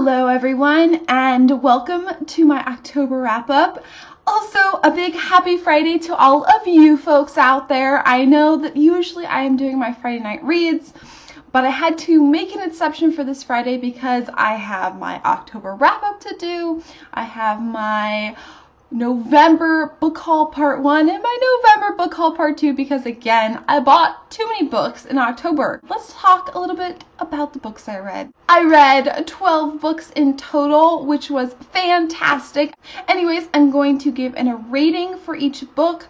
Hello everyone, and welcome to my October wrap-up. Also, a big happy Friday to all of you folks out there. I know that usually I am doing my Friday night reads, but I had to make an exception for this Friday because I have my October wrap-up to do. I have my November book haul part 1 and my November book haul part 2 because, again, I bought too many books in October. Let's talk a little bit about the books I read. I read 12 books in total, which was fantastic. Anyways, I'm going to give a rating for each book.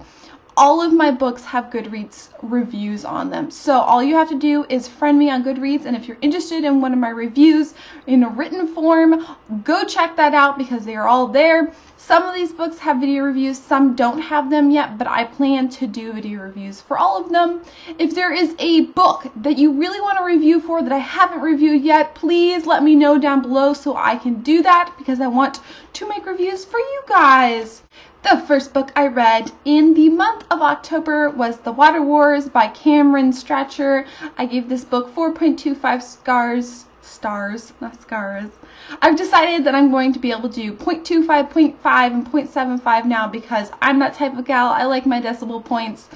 All of my books have Goodreads reviews on them. So all you have to do is friend me on Goodreads, and if you're interested in one of my reviews in a written form, go check that out because they are all there. Some of these books have video reviews, some don't have them yet, but I plan to do video reviews for all of them. If there is a book that you really want to review for that I haven't reviewed yet, please let me know down below so I can do that because I want to make reviews for you guys. The first book I read in the month of October was The Water Wars by Cameron Strachan. I gave this book 4.25 stars, not scars. I've decided that I'm going to be able to do 0.25, 0.5, and 0.75 now because I'm that type of gal. I like my decimal points,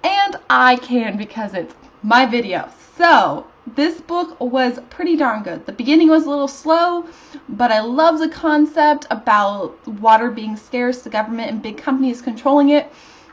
and I can because it's my video. So this book was pretty darn good. The beginning was a little slow, but I love the concept about water being scarce, the government and big companies controlling it.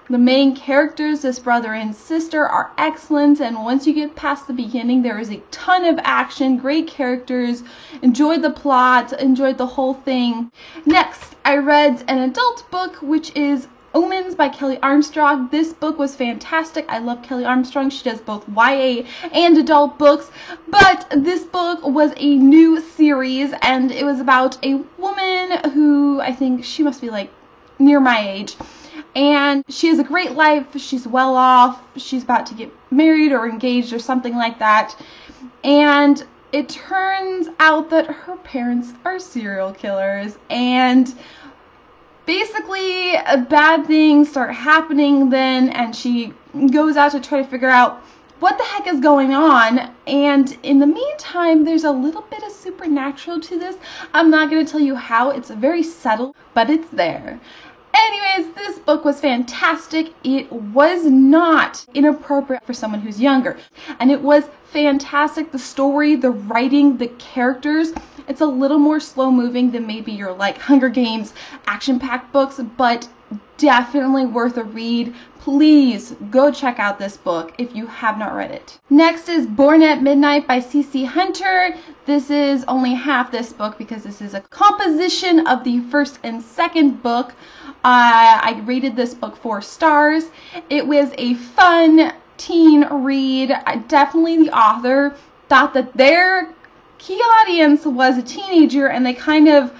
The main characters, this brother and sister, are excellent, and once you get past the beginning, there is a ton of action, great characters, enjoyed the plot, enjoyed the whole thing. Next, I read an adult book, which is Omens by Kelley Armstrong. This book was fantastic. I love Kelley Armstrong. She does both YA and adult books, but this book was a new series, and it was about a woman who, I think she must be like near my age, and she has a great life. She's well off. She's about to get married or engaged or something like that, and it turns out that her parents are serial killers, and basically bad things start happening then, and she goes out to try to figure out what the heck is going on. And in the meantime, there's a little bit of supernatural to this. I'm not going to tell you how. It's very subtle, but it's there. Anyways, this book was fantastic. It was not inappropriate for someone who's younger, and it was fantastic. The story, the writing, the characters, it's a little more slow moving than maybe your like Hunger Games action-packed books, but definitely worth a read. Please go check out this book if you have not read it. Next is Born at Midnight by C.C. Hunter. This is only half this book because this is a composition of the first and second book. I rated this book 4 stars. It was a fun teen read. Definitely the author thought that their key audience was a teenager, and they kind of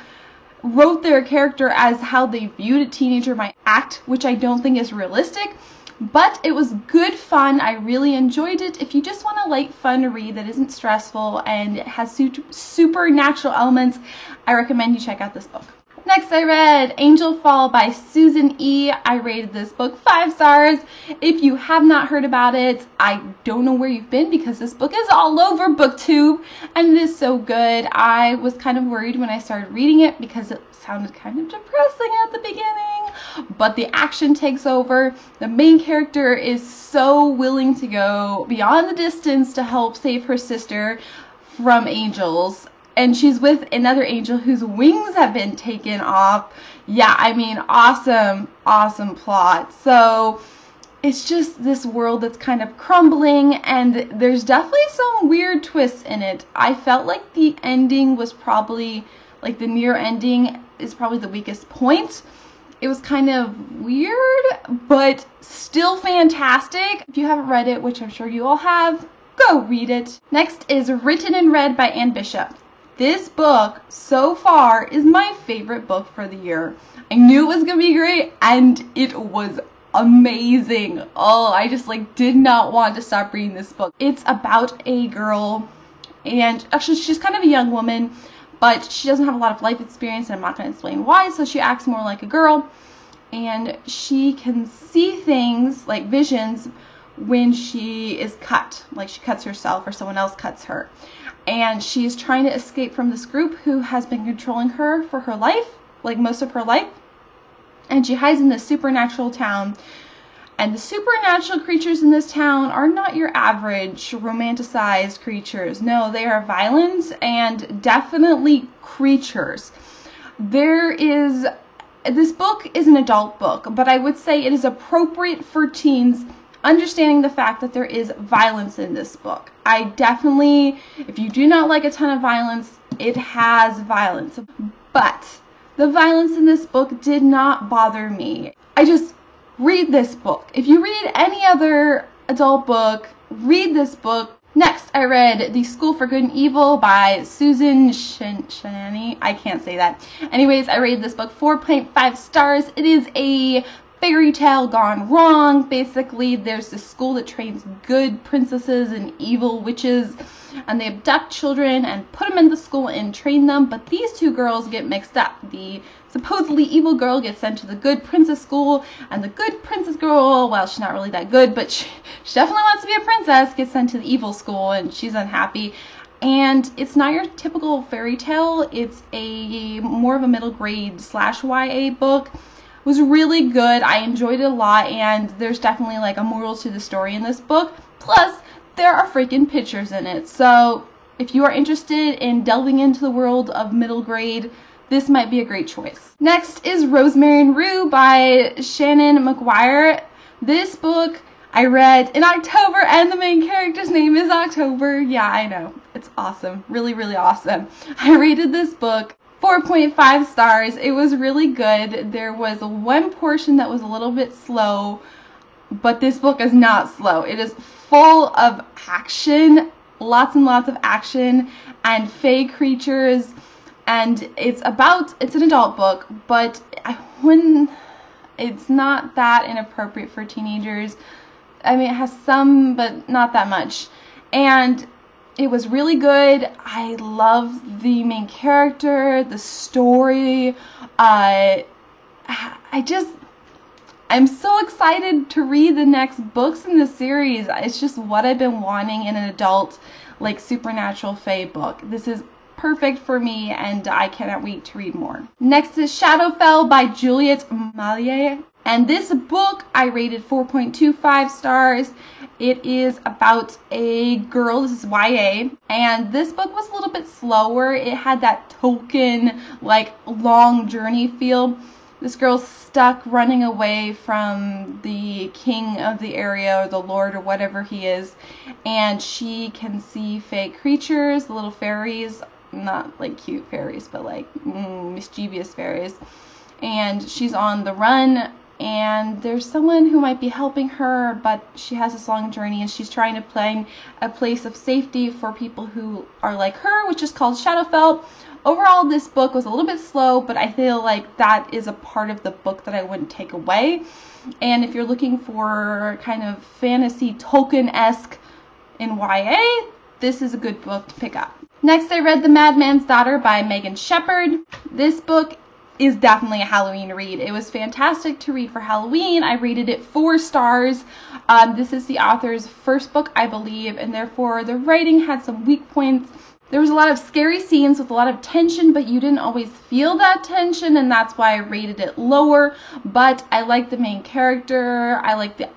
wrote their character as how they viewed a teenager might act, which I don't think is realistic, but it was good fun. I really enjoyed it. If you just want a light, fun read that isn't stressful and it has supernatural elements, I recommend you check out this book. Next, I read Angel Fall by Susan E. I rated this book 5 stars. If you have not heard about it, I don't know where you've been because this book is all over BookTube and it is so good. I was kind of worried when I started reading it because it sounded kind of depressing at the beginning, but the action takes over. The main character is so willing to go beyond the distance to help save her sister from angels. And she's with another angel whose wings have been taken off. Yeah, I mean, awesome, awesome plot. So it's just this world that's kind of crumbling, and there's definitely some weird twists in it. I felt like the ending was probably, like the near ending is probably the weakest point. It was kind of weird, but still fantastic. If you haven't read it, which I'm sure you all have, go read it. Next is Written in Red by Anne Bishop. This book, so far, is my favorite book for the year. I knew it was going to be great, and it was amazing. Oh, I just did not want to stop reading this book. It's about a girl, and actually she's kind of a young woman, but she doesn't have a lot of life experience, and I'm not going to explain why, so she acts more like a girl, and she can see things, like visions, when she is cut, like she cuts herself or someone else cuts her. and she is trying to escape from this group who has been controlling her for her life, like most of her life. And she hides in this supernatural town. And the supernatural creatures in this town are not your average romanticized creatures. No, they are violent and definitely creatures. This book is an adult book, but I would say it is appropriate for teens, understanding the fact that there is violence in this book. I definitely, if you do not like a ton of violence, it has violence. But the violence in this book did not bother me. Read this book. If you read any other adult book, read this book. Next, I read The School for Good and Evil by Susan Shanani. I can't say that. Anyways, I rated this book 4.5 stars. It is a fairy tale gone wrong. Basically, there's this school that trains good princesses and evil witches, and they abduct children and put them in the school and train them, but these two girls get mixed up. The supposedly evil girl gets sent to the good princess school, and the good princess girl, well, she's not really that good, but she definitely wants to be a princess, gets sent to the evil school, and she's unhappy. And it's not your typical fairy tale. It's a more of a middle grade / YA book. It was really good. I enjoyed it a lot, and there's definitely like a moral to the story in this book. Plus, there are freaking pictures in it. So if you are interested in delving into the world of middle grade, this might be a great choice. Next is Rosemary and Rue by Shannon McGuire. This book I read in October, and the main character's name is October. Yeah, I know. It's awesome. Really, really awesome. I rated this book 4.5 stars. It was really good. There was one portion that was a little bit slow, but this book is not slow. It is full of action, lots and lots of action, and fey creatures. And it's an adult book, but it's not that inappropriate for teenagers. I mean, it has some, but not that much. And it was really good. I love the main character, the story. I'm so excited to read the next books in the series. It's just what I've been wanting in an adult, like, supernatural fae book. This is perfect for me, and I cannot wait to read more. Next is Shadowfell by Juliet Maillet. And this book I rated 4.25 stars. It is about a girl, this is YA, and this book was a little bit slower. It had that Tolkien, like, long journey feel. This girl's stuck running away from the king of the area, or the lord, or whatever he is, and she can see fey creatures, the little fairies, not like cute fairies, but like mischievous fairies, and she's on the run. And there's someone who might be helping her, but she has this long journey, and she's trying to find a place of safety for people who are like her, which is called Shadowfell. Overall, this book was a little bit slow, but I feel like that is a part of the book that I wouldn't take away. And if you're looking for kind of fantasy Tolkien-esque in YA, this is a good book to pick up. Next, I read The Madman's Daughter by Megan Shepherd. This book is definitely a Halloween read. It was fantastic to read for Halloween. I rated it 4 stars. This is the author's first book, I believe, and therefore the writing had some weak points. There was a lot of scary scenes with a lot of tension, but you didn't always feel that tension, and that's why I rated it lower. But I like the main character. I like the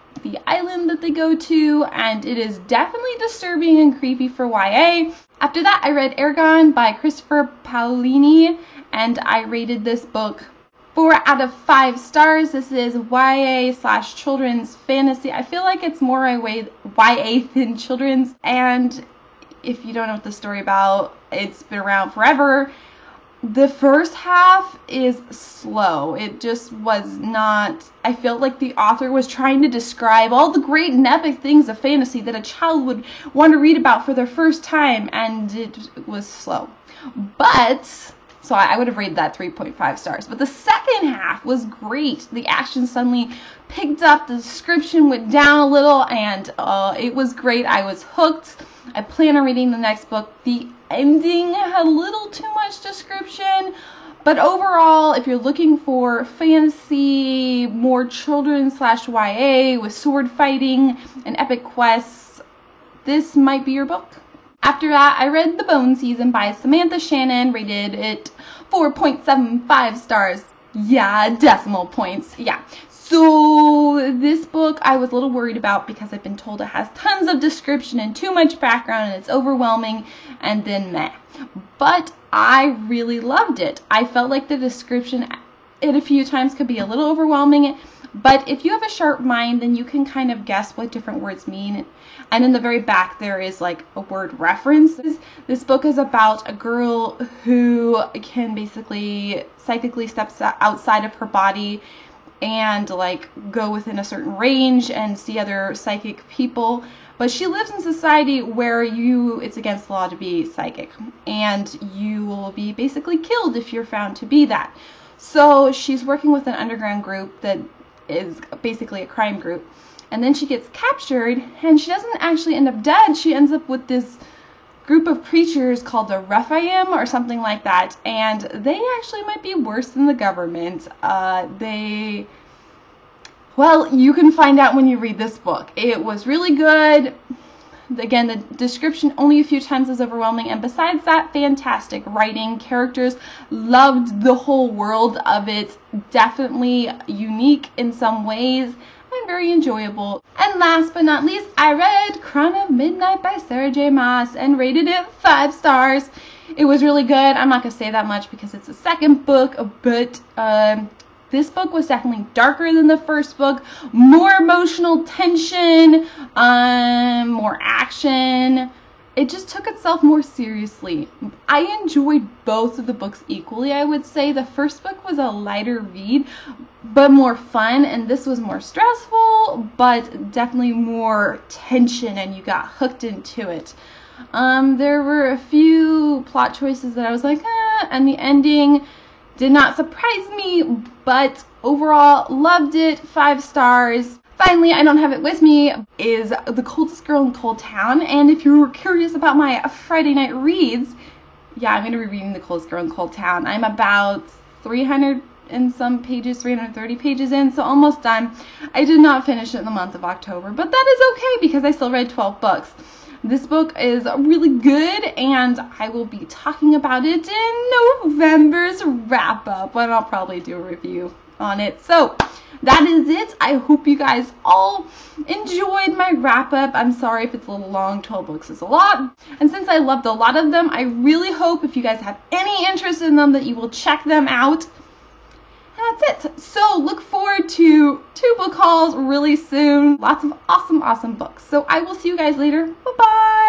island that they go to, and it is definitely disturbing and creepy for YA. After that, I read Eragon by Christopher Paolini, and I rated this book 4 out of 5 stars. This is YA/children's fantasy. I feel like it's more YA than children's, and if you don't know what the story about, it's been around forever. The first half is slow. It just was not, I felt like the author was trying to describe all the great and epic things of fantasy that a child would want to read about for their first time, and it was slow. So I would have rated that 3.5 stars. But the second half was great. The action suddenly picked up, the description went down a little, and it was great. I was hooked. I plan on reading the next book. The ending had a little too much description, but overall, if you're looking for fantasy, more children/YA with sword fighting and epic quests, this might be your book. After that, I read The Bone Season by Samantha Shannon, rated it 4.75 stars. Yeah, decimal points. Yeah. So this book I was a little worried about because I've been told it has tons of description and too much background and it's overwhelming and then meh. But I really loved it. I felt like the description it a few times could be a little overwhelming, but if you have a sharp mind, then you can kind of guess what different words mean. And in the very back, there is like a word reference. This book is about a girl who can basically psychically step outside of her body and like go within a certain range and see other psychic people. But she lives in society where it's against the law to be psychic, and you will be basically killed if you're found to be that. So she's working with an underground group that is basically a crime group. And then she gets captured, and she doesn't actually end up dead. She ends up with this group of creatures called the Rephaim or something like that. And they actually might be worse than the government. Well, you can find out when you read this book. It was really good. Again, the description only a few times is overwhelming, and besides that, fantastic writing. Characters, loved the whole world of it. Definitely unique in some ways and very enjoyable. And last but not least, I read Crown of Midnight by Sarah J. Maas and rated it 5 stars. It was really good. I'm not going to say that much because it's the second book, but this book was definitely darker than the first book, more emotional tension, more action. It just took itself more seriously. I enjoyed both of the books equally, I would say. The first book was a lighter read, but more fun, and this was more stressful, but definitely more tension, and you got hooked into it. There were a few plot choices that I was like, and the ending did not surprise me, but overall, loved it, 5 stars. Finally, I don't have it with me, is The Coldest Girl in Cold Town, and if you're curious about my Friday night reads, yeah, I'm going to be reading The Coldest Girl in Cold Town. I'm about 300 and some pages, 330 pages in, so almost done. I did not finish it in the month of October, but that is okay because I still read 12 books. This book is really good, and I will be talking about it in November's wrap-up, and I'll probably do a review on it. So that is it. I hope you guys all enjoyed my wrap-up. I'm sorry if it's a little long. 12 books is a lot. And since I loved a lot of them, I really hope if you guys have any interest in them that you will check them out. And that's it. So look forward to 2 book hauls really soon. Lots of awesome books. So I will see you guys later. Bye-bye.